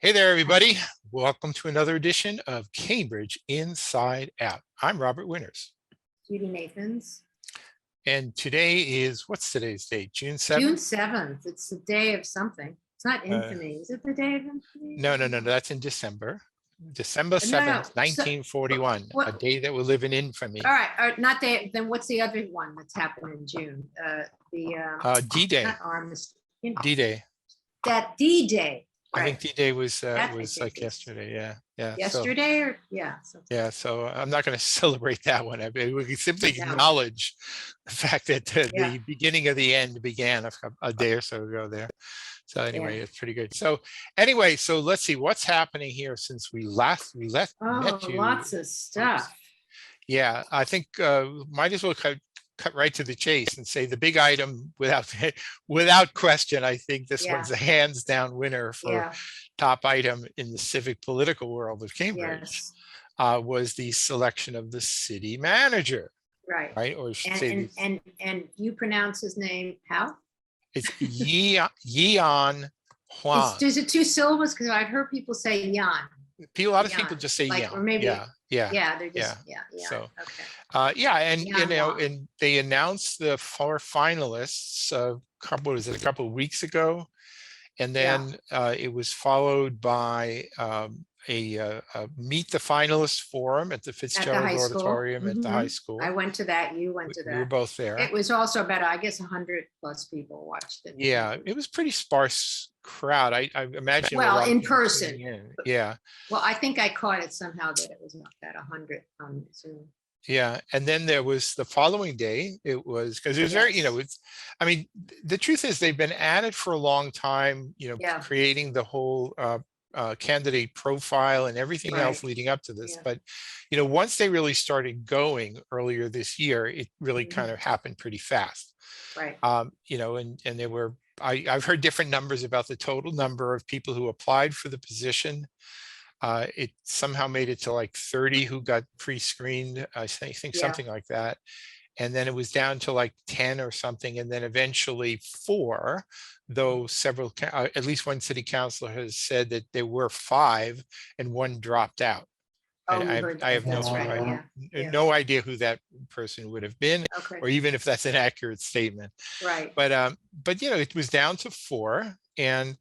Hey there, everybody. Welcome to another edition of Cambridge Inside Out. I'm Robert Winters. Judy Nathans. And today is, what's today's date? June 7th? June 7th. It's the day of something. It's not infamy. Is it the day of infamy? No. That's in December. December 7th, 1941, a day that will live in infamy. All right. Not day. Then what's the other one that's happened in June? D-Day. D-Day. That D-Day. Right. I think D-Day was like yesterday. Yeah. Yesterday so I'm not going to celebrate that one. I mean, we can simply acknowledge the fact that the beginning of the end began a day or so ago there. So anyway, it's pretty good. So anyway, so let's see what's happening here since we met you. Lots of stuff. Yeah, I think might as well cut right to the chase and say the big item without question. I think this one's a hands down winner for top item in the civic political world of Cambridge. Was the selection of the city manager. Right. Or and you pronounce his name how? It's Yi-An Huang. Is it two syllables? Because I've heard people say Yan. A lot of people just say Yan. Or maybe, yeah. They're just So, okay. And they announced the 4 finalists a couple of weeks ago, and then it was followed by a meet the finalists forum at the Fitzgerald Auditorium at the high school. I went to that. You went to that. We were both there. It was also about, I guess, 100 plus people watched it. Yeah, it was pretty sparse crowd. I imagine. Well, in person. Yeah. Well, I think I caught it somehow that it was not that 100 on Zoom. Yeah, and then there was the following day. It was because it was very, I mean, the truth is they've been at it for a long time. Creating the whole candidate profile and everything else leading up to this. But, once they really started going earlier this year, it really kind of happened pretty fast. Right. And there were, I've heard different numbers about the total number of people who applied for the position. It somehow made it to like 30 who got pre-screened, I think something like that. And then it was down to like 10 or something. And then eventually 4, though several, at least one city councilor has said that there were 5 and 1 dropped out. And I have no idea who that person would have been, or even if that's an accurate statement. Right. But it was down to 4, and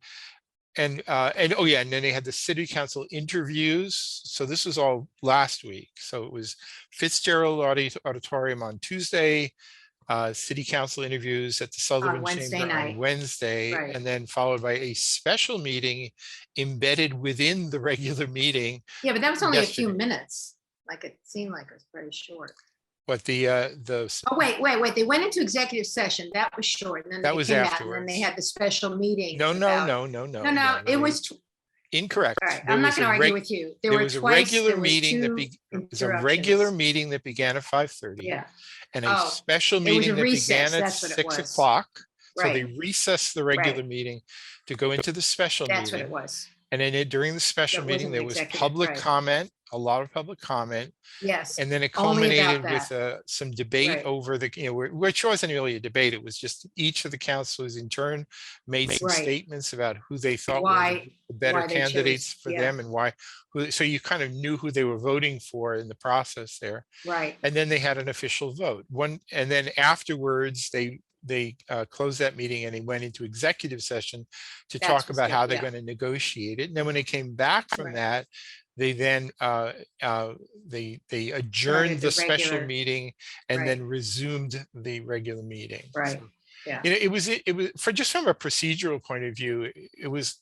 then they had the city council interviews. So this was all last week. So it was Fitzgerald Auditorium on Tuesday, city council interviews at the Sullivan Chamber on Wednesday, and then followed by a special meeting embedded within the regular meeting. Yeah, but that was only a few minutes. Like it seemed like it was very short. What the Oh, wait. They went into executive session. That was short. And then that was afterwards. And then they had the special meeting. No. It was incorrect. All right. I'm not going to argue with you. There was a regular meeting that began at 5:30. Yeah. And a special meeting that began at 6 o'clock. So they recessed the regular meeting to go into the special meeting. That's what it was. And then during the special meeting, there was public comment, a lot of public comment. Yes. And then it culminated with some debate over which wasn't really a debate. It was just each of the councilors in turn made some statements about who they thought were the better candidates for them and why. So you kind of knew who they were voting for in the process there. Right. And then they had an official vote. And then afterwards, they closed that meeting and they went into executive session to talk about how they're going to negotiate it. And then when they came back from that, they then they adjourned the special meeting and then resumed the regular meeting. Right. So, yeah. It was just from a procedural point of view,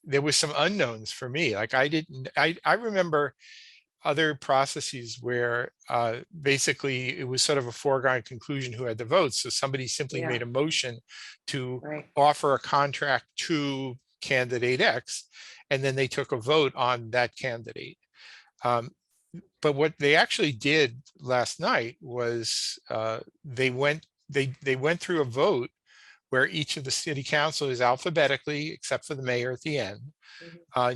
there was some unknowns for me. Like I remember other processes where basically it was sort of a foregone conclusion who had the votes. So somebody simply made a motion to offer a contract to candidate X, and then they took a vote on that candidate. But what they actually did last night was they went through a vote where each of the city councilors alphabetically, except for the mayor at the end,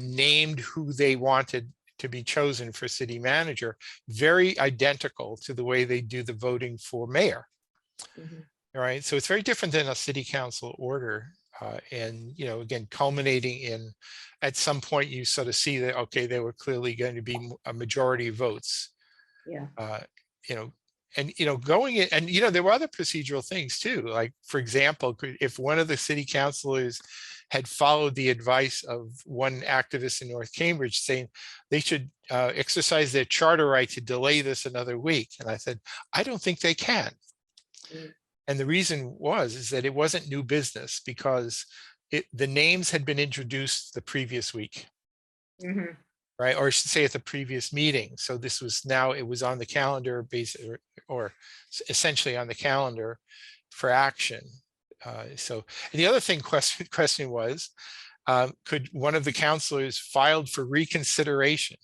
named who they wanted to be chosen for city manager, very identical to the way they do the voting for mayor. All right, so it's very different than a city council order. And, again, culminating in, at some point, you sort of see that, okay, there were clearly going to be a majority of votes. Yeah. uh, you know, and, going in, and, there were other procedural things too. Like, for example, if one of the city councilors had followed the advice of one activist in North Cambridge saying they should exercise their charter right to delay this another week. And I said, I don't think they can. Mm. And the reason is that it wasn't new business, because the names had been introduced the previous week. Mhm. Right, or I should say at the previous meeting. So this was, now it was on the calendar, basically, or essentially on the calendar for action. So, and the other thing question was, could one of the counselors filed for reconsideration,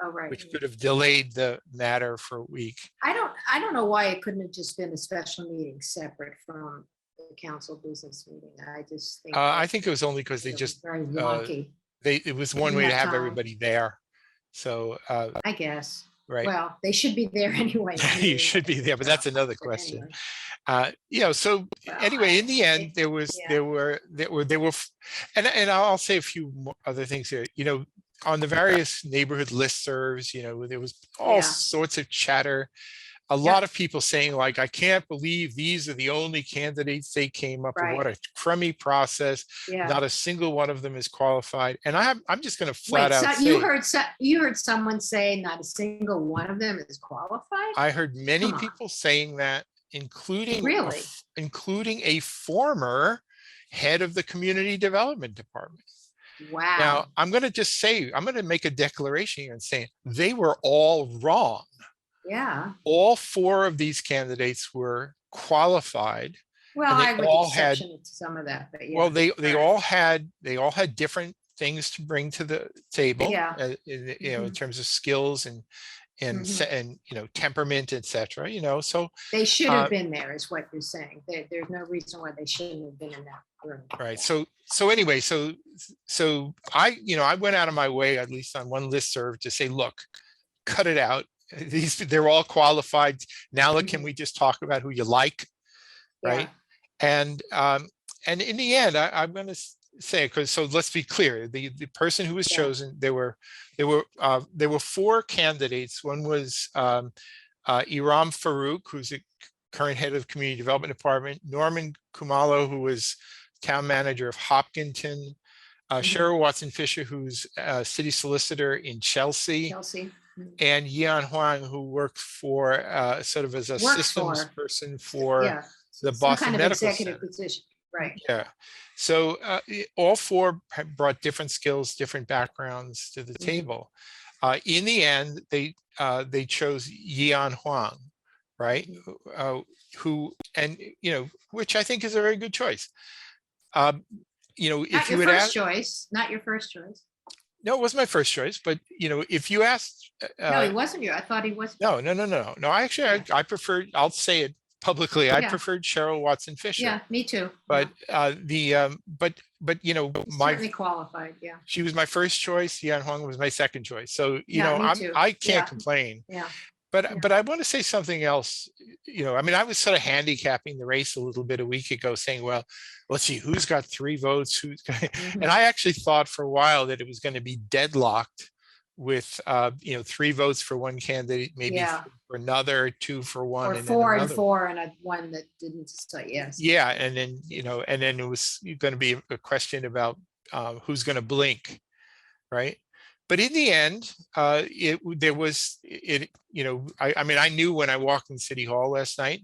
Oh, right. which could have delayed the matter for a week? I don't know why it couldn't have just been a special meeting separate from the council business meeting. I just think. I think it was only because they it was just, very wonky. it was one Didn't way to have have time. everybody there. So, I guess. right. Well, they should be there anyway. You should be there, but that's another question. So Well, anyway, in the end, there yeah. were, and I'll say a few other things here. On the various neighborhood listservs, there was all Yeah. sorts of chatter. A lot of people saying, like, I can't believe these are the only candidates they came up with. Right. What a crummy process. Yeah. Not a single one of them is qualified. And I'm just going to Wait, flat out so say, you heard someone say not a single one of them is qualified? I heard many Come on. people saying that, including Really? including a former head of the community development department. Wow. Now, I'm going to just say, I'm going to make a declaration here and say they were all wrong. Yeah. All four of these candidates were qualified. Well, and they I would all had, exception to some of that, but yeah. well, they All right. all had different things to bring to the table. Yeah. In terms of skills and Mhm. temperament, etc. So They should have been there, is what you're saying. There's no reason why they shouldn't have been in that room. right. So anyway, so I went out of my way, at least on one listserv, to say, look, cut it out. They're all qualified. Now, can we just talk about who you like, right? Yeah. And in the end, I'm going to say, because, so let's be clear, the person who was chosen, there were four candidates. One was Iram Farouk, who's the current head of community development department; Norman Kumalo, who was town manager of Hopkinton; Cheryl Watson Fisher, who's city solicitor in Chelsea; and Yi-An Huang, who worked for sort of as a systems person for the Boston Medical Center. Position. Right. Yeah. So all four brought different skills, different backgrounds to the table. In the end, they chose Yi-An Huang, right? Who, and which I think is a very good choice. If you would ask, not your first choice. No, it was my first choice, but if you asked, no, he wasn't you. I thought he was. No. Actually, I preferred. I'll say it publicly. I preferred Cheryl Watson Fisher. Yeah, me too. But certainly qualified. Yeah. She was my first choice. Yi-An Huang was my second choice. So I can't complain. Yeah. But I want to say something else. I was sort of handicapping the race a little bit a week ago, saying, well, let's see who's got 3 votes, and I actually thought for a while that it was going to be deadlocked with 3 votes for one candidate, maybe for another, 2 for one, or and 4 and 4 and one that didn't say yes. Yeah, and then it was going to be a question about who's going to blink, right? But in the end, I knew when I walked in City Hall last night,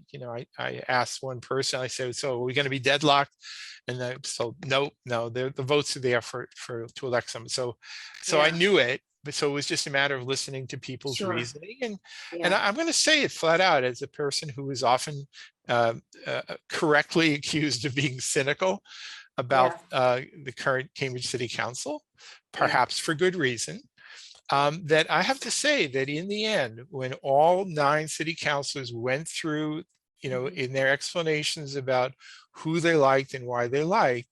I asked one person, I said, so are we going to be deadlocked? And so no, the votes are there to elect someone. So I knew it, but so it was just a matter of listening to people's reasoning. And I'm going to say it flat out, as a person who is often correctly accused of being cynical about the current Cambridge City Council, perhaps for good reason, that I have to say that in the end, when all 9 city councilors went through, in their explanations about who they liked and why they liked,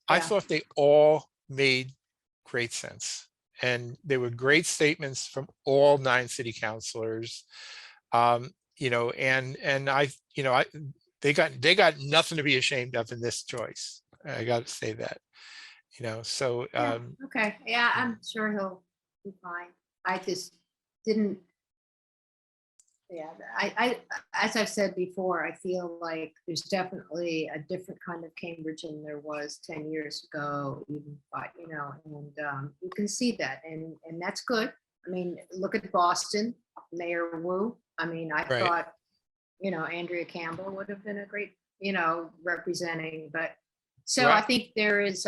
I thought they all made great sense. And there were great statements from all 9 city councilors, and they got nothing to be ashamed of in this choice. I got to say that, so, Yeah, okay, yeah, I'm sure he'll be fine. I just didn't, yeah, as I've said before, I feel like there's definitely a different kind of Cambridge than there was 10 years ago, even, and you can see that, and that's good. I mean, look at Boston, Mayor Wu. I mean, I right. thought, Andrea Campbell would have been a great, representing, but so I Well, think there is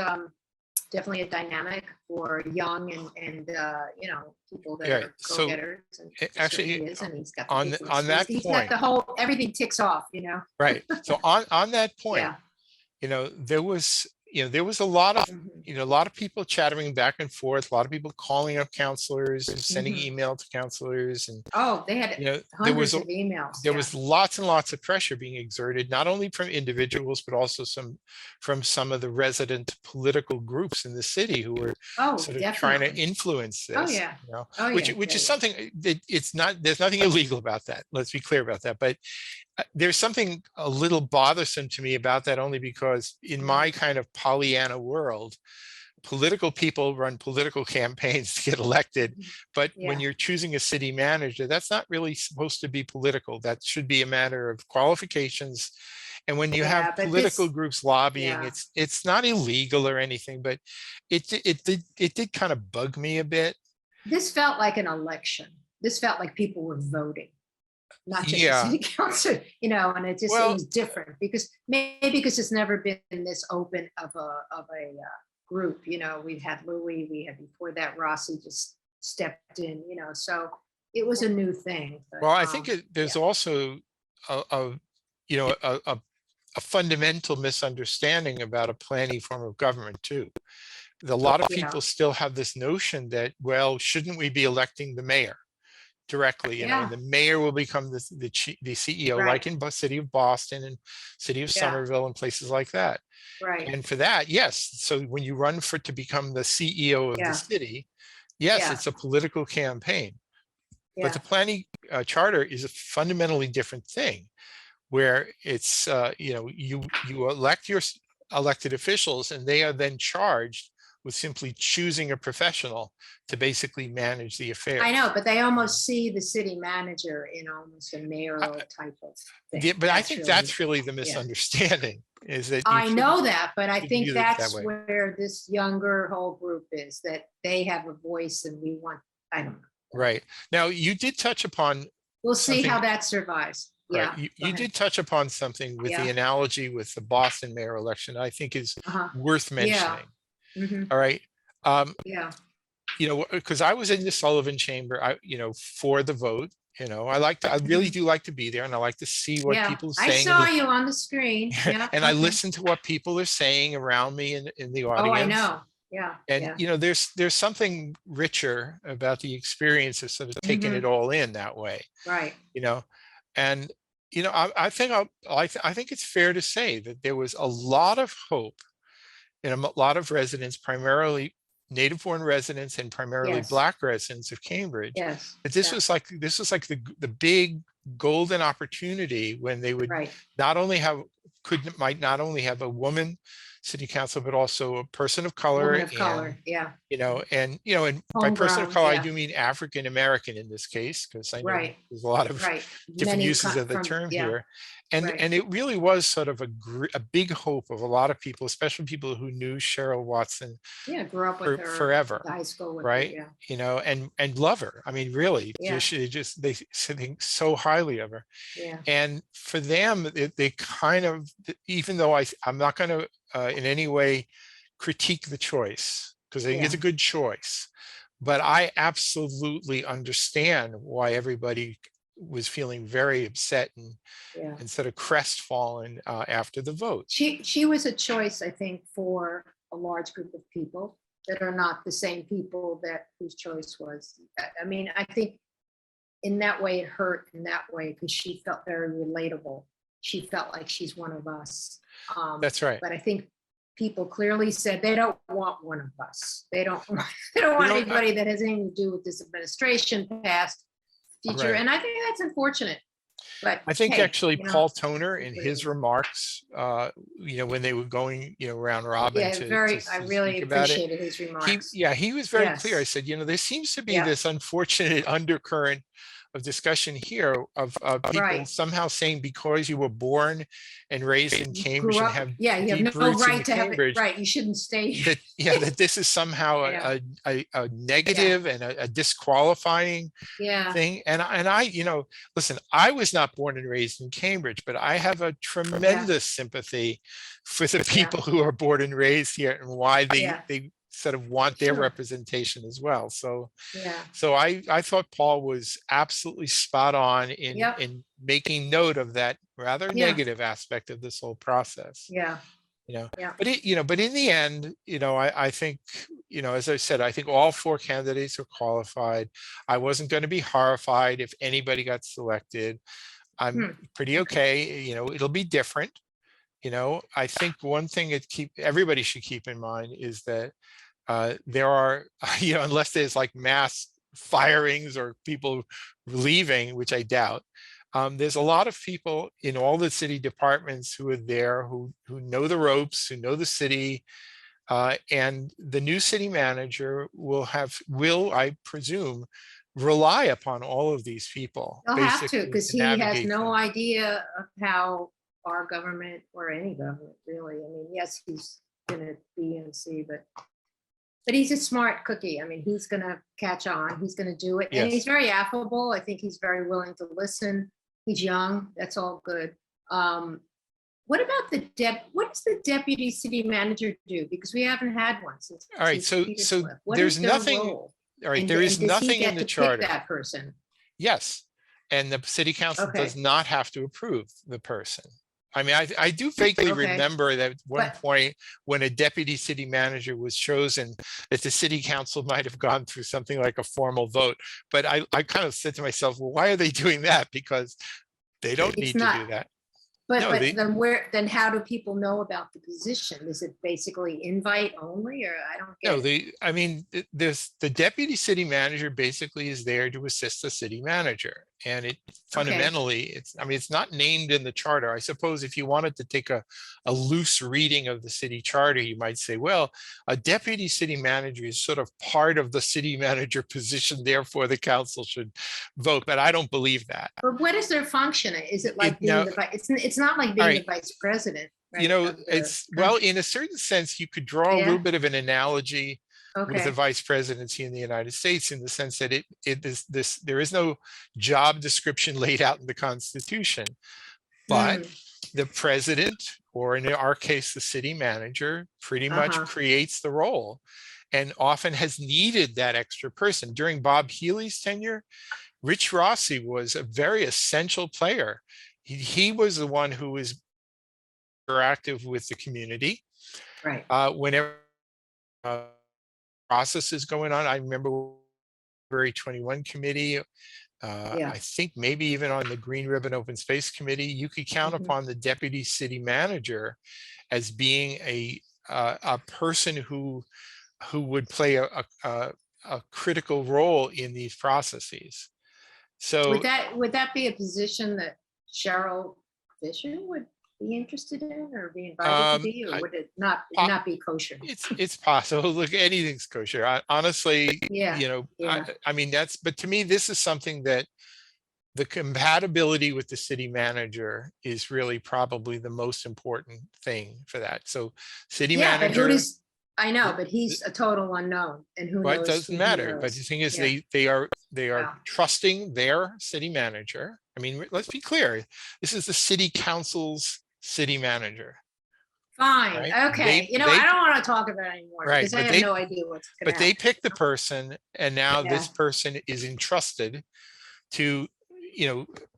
definitely a dynamic for young and people that right. are So go-getters, and he certainly actually, is, and he's got the on business. on that He's got point, the whole, everything ticks off. right. So on that point, Yeah. there was a lot of, Mhm. a lot of people chattering back and forth, a lot of people calling up counselors and sending Mhm. email to counselors, and Oh, they had there was hundreds of emails. there Yeah. was lots and lots of pressure being exerted, not only from individuals, but also from some of the resident political groups in the city who were Oh, sort of trying to definitely. influence Oh this, yeah. you know, Oh which yeah. which Yeah. is Yeah. something that it's not, there's nothing illegal about that. Let's be clear about that. But there's something a little bothersome to me about that, only because in my Mhm. kind of Pollyanna world, political people run political campaigns to get elected, Mhm. but when Yeah. you're choosing a city manager, that's not really supposed to be political. That should be a matter of qualifications. And when you have Yeah. But political this. groups lobbying, Yeah. it's not illegal or anything, but it did kind of bug me a bit. This felt like an election. This felt like people were voting, not just the Yeah. city council, and it Well, was different because maybe because it's never been this open of a group. We've had Louis, we had before that Rossi just stepped in, so it was a new thing. But I think there's yeah, also a you know a fundamental misunderstanding about a planning form of government too. A lot of yeah, people still have this notion that, well, shouldn't we be electing the mayor directly, and yeah, the mayor will become the CEO, right, like in city of Boston and city of yeah, Somerville and places like that. right, And for that, yes. So when you run to become the CEO of the yeah, city, yes, yeah, it's a political campaign. But yeah. the planning charter is a fundamentally different thing, where it's you elect your elected officials, and they are then charged with simply choosing a professional to basically manage the I know, affairs. but they almost see the city manager in almost a mayoral type of thing. But I That's think really, that's really the yeah. misunderstanding, is that you I shouldn't know that, but I think view it that that's way. where this younger whole group is, that they have a voice and we want, I don't know. Right. Now, you did touch upon We'll see how something, that survives. right? Yeah, go You ahead. did touch upon something with the Yeah, analogy with the Boston mayor election, I think is uh-huh. worth Yeah. mentioning. Hmm. All right. Yeah, Because I was in the Sullivan chamber, for the vote. I really mhm. do like to be there, and I like to see what Yeah. people are I saying, saw you on the screen. Yeah, and I okay. listen to what people are saying around me in the Oh, I audience. know. Yeah, And yeah. there's something richer about the experience of sort of taking it Hmm. all in that way. Right. you know and I think it's fair to say that there was a lot of hope in a lot of residents, primarily native born residents and primarily Yes, Black residents of Cambridge, yes, that yeah, this was like the big golden opportunity when they would right. not only have might not only have a woman city council, but also a person of Woman color, of and color. Yeah. and by person of Homegrown. color, I Yeah, do mean African American in this case, because I know right, there's a lot of right. different Many uses of the from, term yeah, here. And right. and it really was sort of a big hope of a lot of people, especially people who knew Cheryl Watson Yeah, grew up with for her, went to forever, high school with her. right? Yeah, And love her. I mean, really, yeah, they think so highly of her. yeah, And for them, they kind of, even though I'm not going to in any way critique the choice, because I think it's yeah, a good choice, but I absolutely understand why everybody was feeling very upset yeah. and sort of crestfallen after the vote. She was a choice, I think, for a large group of people that are not the same people that whose choice was. I mean, I think in that way it hurt in that way because she felt very relatable. She felt like she's one of us. That's right. But I think people clearly said they don't want one of us. They don't they don't You want know, anybody that has anything to do with this administration, past, future. right. And I think that's unfortunate. But I think hey, actually you know, Paul Toner it's in what it his is. remarks, when they were going, round robin Yeah, to I really speak about it, appreciated his remarks. he was very clear. I Yes. said, there seems to be Yeah. this unfortunate undercurrent of discussion here of people Right. somehow saying because you were born and raised in You Cambridge grew and up. have Yeah. You deep have no roots in right the to have it. Cambridge, Right. You shouldn't stay. that this is somehow Yeah. a Yeah. negative and a disqualifying Yeah. thing. And I, listen, I was not born and raised in Cambridge, but I have a Yeah. tremendous sympathy for the Yeah. people who are born and raised here and why Yeah. they sort of want their Sure. representation as well. So Yeah. I thought Paul was absolutely spot on Yep. in making note of that rather Yeah. negative aspect of this whole process. Yeah. You know, Yeah. but in the end, I think, as I said, I think all four candidates are qualified. I wasn't going to be horrified if anybody got selected. I'm pretty okay. It'll be different. I think one thing everybody should keep in mind is that there are, unless there's like mass firings or people leaving, which I doubt, there's a lot of people in all the city departments who are there, who know the ropes, who know the city, and the new city manager will, I presume, rely upon all of these people They'll have to, basically because to he has navigate no things. idea of how our government or any government really. I mean, yes, he's gonna be NC, but he's a smart cookie. I mean, he's gonna catch on. He's gonna do it, and he's Yes. very affable. I think he's very willing to listen. He's young. That's all good. What about what does the deputy city manager do? Because we haven't had one All right. since So Peter so left. What is there's their nothing. role? All right. And There is does he nothing in get the to pick charter. that person? Yes. And the city council does Okay. not have to approve the person. I mean, I do vaguely Okay. remember that at one But point when a deputy city manager was chosen, that the city council might have gone through something like a formal vote. But I kind of said to myself, well, why are they doing that? Because they don't it's need to not. do that. But No, then how do people know about the position? Is it basically invite only, or I don't get no, it? I mean, there's the deputy city manager basically is there to assist the city manager. And it Okay. fundamentally, it's not named in the charter. I suppose if you wanted to take a loose reading of the city charter, you might say, well, a deputy city manager is sort of part of the city manager position, therefore the council should vote. But I don't believe that. But what is their function? Is it like being Now, the vice? It's not like all being the right, vice president, right? Of the it's, well, country. in a certain sense, you could draw a little Yeah. bit of an analogy with the Okay. vice presidency in the United States, in the sense that there is no job description laid out in the Constitution, but Hmm. the president, or in our case, the city manager, pretty much Uh-huh. creates the role and often has needed that extra person. During Bob Healy's tenure, Rich Rossi was a very essential player. He was the one who was interactive with the community. Right. Whenever process is going on, I remember February 21 committee, Yeah. I think maybe even on the Green Ribbon Open Space Committee, you could count Mhm. upon the deputy city manager as being a person who would play a critical role in these processes. So Would that be a position that Cheryl Fisher would be interested in or be invited to be, or I, would it not be kosher? it's possible. Look, anything's kosher. Honestly, Yeah. Yeah. I mean, but to me, this is something that the compatibility with the city manager is really probably the most important thing for that. So city Yeah, but who manager, does, I know, th- but he's a total unknown, and who well, it knows doesn't who he matter. But the knows? thing is, Yeah. they are Wow. trusting their city manager. I mean, let's be clear. This is the city council's city manager, Fine. right? Okay. I don't want to talk about it anymore Right, because I have no idea what's going but to they happen. pick the person, and now Yeah. this person is entrusted to,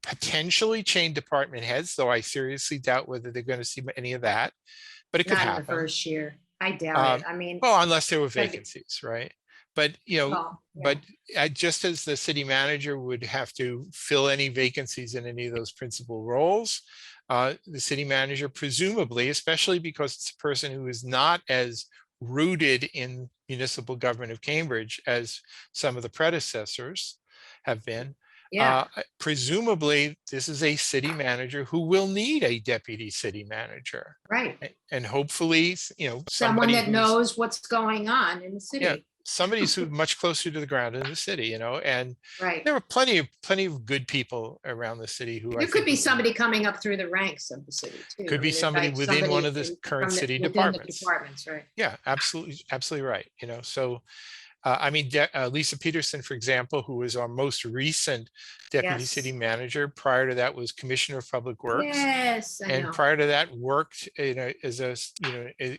potentially change department heads, though I seriously doubt whether they're going to see any of that, but it could Not in the happen. first year. I doubt it. I mean, Well, unless there were gotta be, vacancies, right? But, well, yeah. but just as the city manager would have to fill any vacancies in any of those principal roles, the city manager presumably, especially because it's a person who is not as rooted in municipal government of Cambridge as some of the predecessors have been, Yeah, Presumably, this is a city manager who will need a deputy city manager. right. And hopefully, Someone somebody that who's, knows what's going on in the yeah, city. somebody's who's much closer to the ground in the city, and Right. there are plenty of good people around the city who I There could think be somebody coming up through the ranks of the city too. could I be mean, there's somebody like within one somebody of the current city within the departments. departments, right? Yeah, absolutely right. So I mean, Lisa Peterson, for example, who was our most recent deputy city Yes. manager. Prior to that was Commissioner of Public Works. Yes, I And know. prior to that worked, as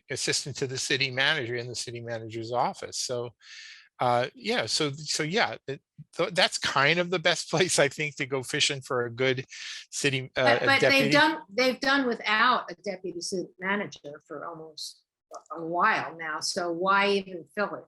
assistant to the city manager in the city manager's office. So yeah, that's kind of the best place, I think, to go fishing for a good city But deputy. they've done without a deputy city manager for almost a while now. So why even fill it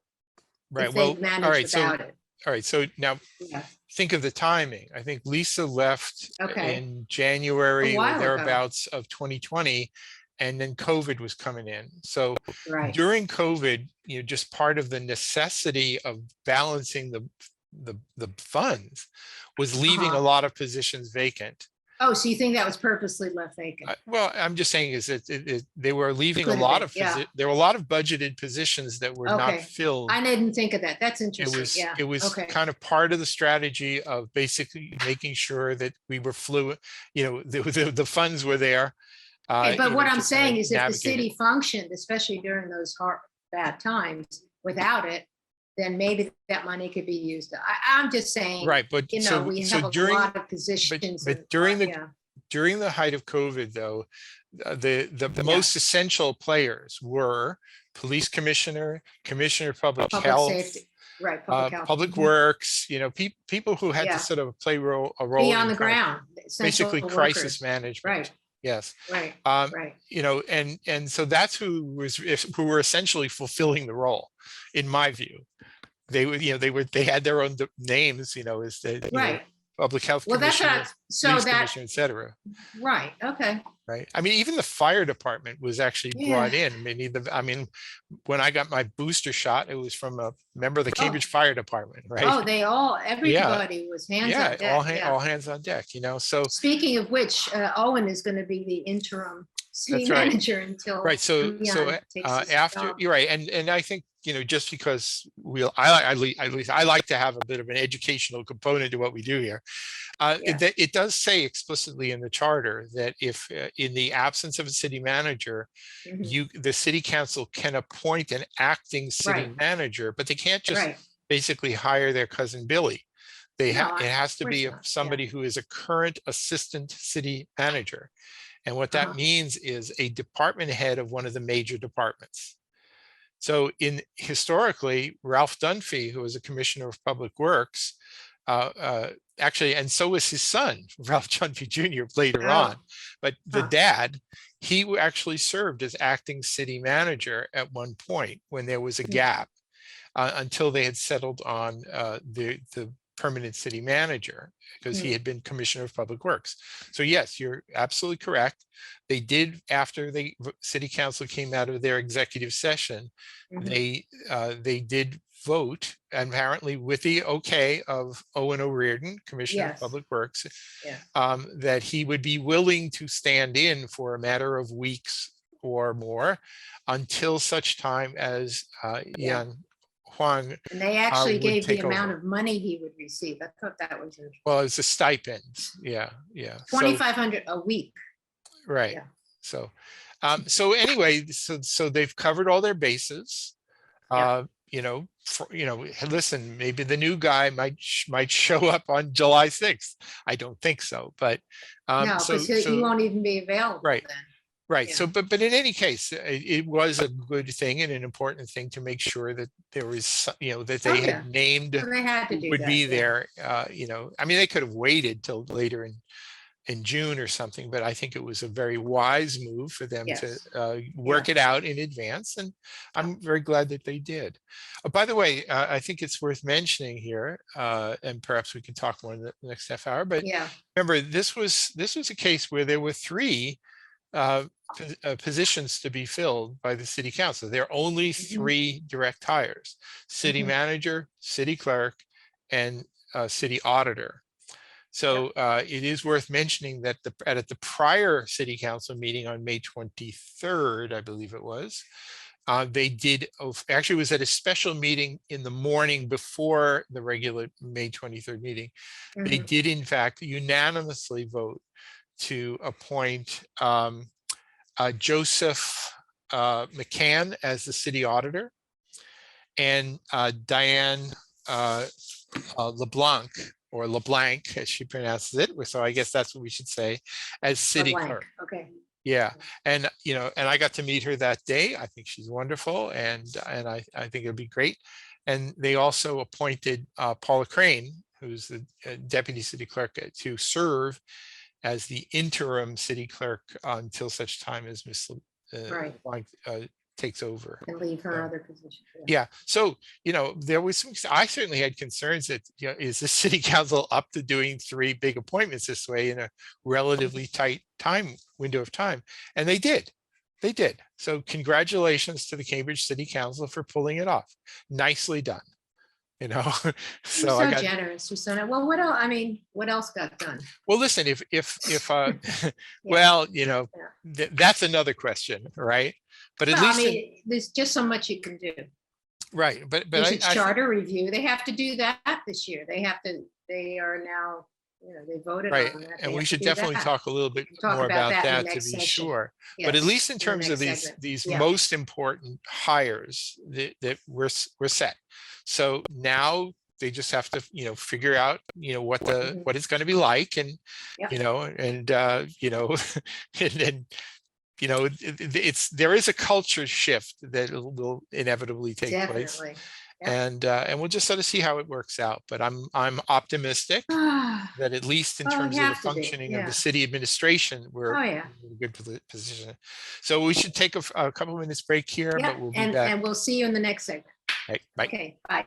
Right. if Well, they've managed without it? all right. So now Yeah. think of the timing. I think Lisa left Okay. in A January or while ago. thereabouts of 2020, and then COVID was coming in. So Right. during COVID, just part of the necessity of balancing the funds was leaving a lot of positions vacant. Oh, so you think that was purposely left vacant? Well, I'm just saying is that they were leaving a Could have lot been, of yeah. there were a lot of budgeted positions that were not Okay. filled. I didn't think of that. That's It interesting. was Yeah. it was Okay. kind of part of the strategy of basically making sure that we were fluid, the funds were there. Okay, but what I'm to kind saying of is if the navigate city it. functioned, especially during those bad times, without it, then maybe that money could be used. I'm just saying, Right, but we have a lot of positions. but during the height of COVID, though, the most essential players were police commissioner, commissioner of public health, safety, right? Public health, public works, people who had to sort of play a role be on in the ground, basically crisis workers. management. Right. Yes. Right. Right. And so that's who were essentially fulfilling the role, in my view. They had their own names, as the right. Public health Well, commissioner, police commissioner, et cetera. Right. Okay. Right. I mean, even the fire department was actually brought in. I mean, when I got my booster shot, it was from a member of the Cambridge Fire Department, right? Oh, everybody was hands on deck. All hands on deck, So speaking of which, Owen is going to be the interim city that's right. manager until So after you're right, and I think just because at least I like to have a bit of an educational component to what we do here. It does say explicitly in the charter that if in the absence of a city manager, the city council can appoint an acting city manager, but they can't just basically hire their cousin Billy. It has to be somebody who is a current assistant city manager. And what that means is a department head of one of the major departments. So historically, Ralph Dunphy, who was a commissioner of public works, actually, and so was his son, Ralph Dunphy Jr. later on. But the dad, he actually served as acting city manager at one point when there was a gap until they had settled on the permanent city manager, because he had been commissioner of public works. So yes, you're absolutely correct. They did, after the city council came out of their executive session, they did vote, apparently with the okay of Owen O'Riordan, commissioner of public works, that he would be willing to stand in for a matter of weeks or more until such time as Yi-An Huang. And they actually gave the amount of money he would receive. I thought that was interesting. Well, it's a stipend. Yeah. 2,500 a week. Right. Yeah. So anyway, so they've covered all their bases. Listen, maybe the new guy might show up on July 6th. I don't think so, but no, because he won't even be available. Right. Then. Right. Yeah. So, but in any case, it was a good thing and an important thing to make sure that there was, that they had named they had to who would be there. I mean, they could have waited till later in June or something, but I think it was a very wise move for them to work it out in advance. And I'm very glad that they did. By the way, I think it's worth mentioning here, and perhaps we can talk more in the next half hour, but remember, this was a case where there were three positions to be filled by the city council. There are only three direct hires: city manager, city clerk, and city auditor. So it is worth mentioning that at the prior city council meeting on May 23rd, I believe it was, they did, actually it was at a special meeting in the morning before the regular May 23rd meeting. They did in fact unanimously vote to appoint Joseph McCann as the city auditor, and Diane LeBlanc, or LeBlanc as she pronounces it. So I guess that's what we should say, as city clerk. Okay. Yeah, and and I got to meet her that day. I think she's wonderful, and I think it'll be great. And they also appointed Paula Crane, who's the deputy city clerk, to serve as the interim city clerk until such time as Miss LeBlanc takes over And leave her other position. Yeah. So, there was some, I certainly had concerns that, is the city council up to doing 3 big appointments this way in a relatively tight window of time? And they did. They did. So congratulations to the Cambridge City Council for pulling it off. Nicely done. So You're so generous. You're so nice. Well, what else? I mean, what else got done? Well, listen, if well, that's another question, right? But at least there's just so much you can do. Right. But there's charter review. They have to do that this year. They are now, they voted on that. And we should definitely talk a little bit more about that to be sure. But at least in terms of these most important hires that we're set. So now they just have to, figure out, what it's going to be like, and, and there is a culture shift that will inevitably take place. And we'll just sort of see how it works out. But I'm optimistic that at least in terms of the functioning of the city administration, we're in a good position. So we should take a couple of minutes break here, but we'll be back. And we'll see you in the next segment. Right, bye. Okay, bye.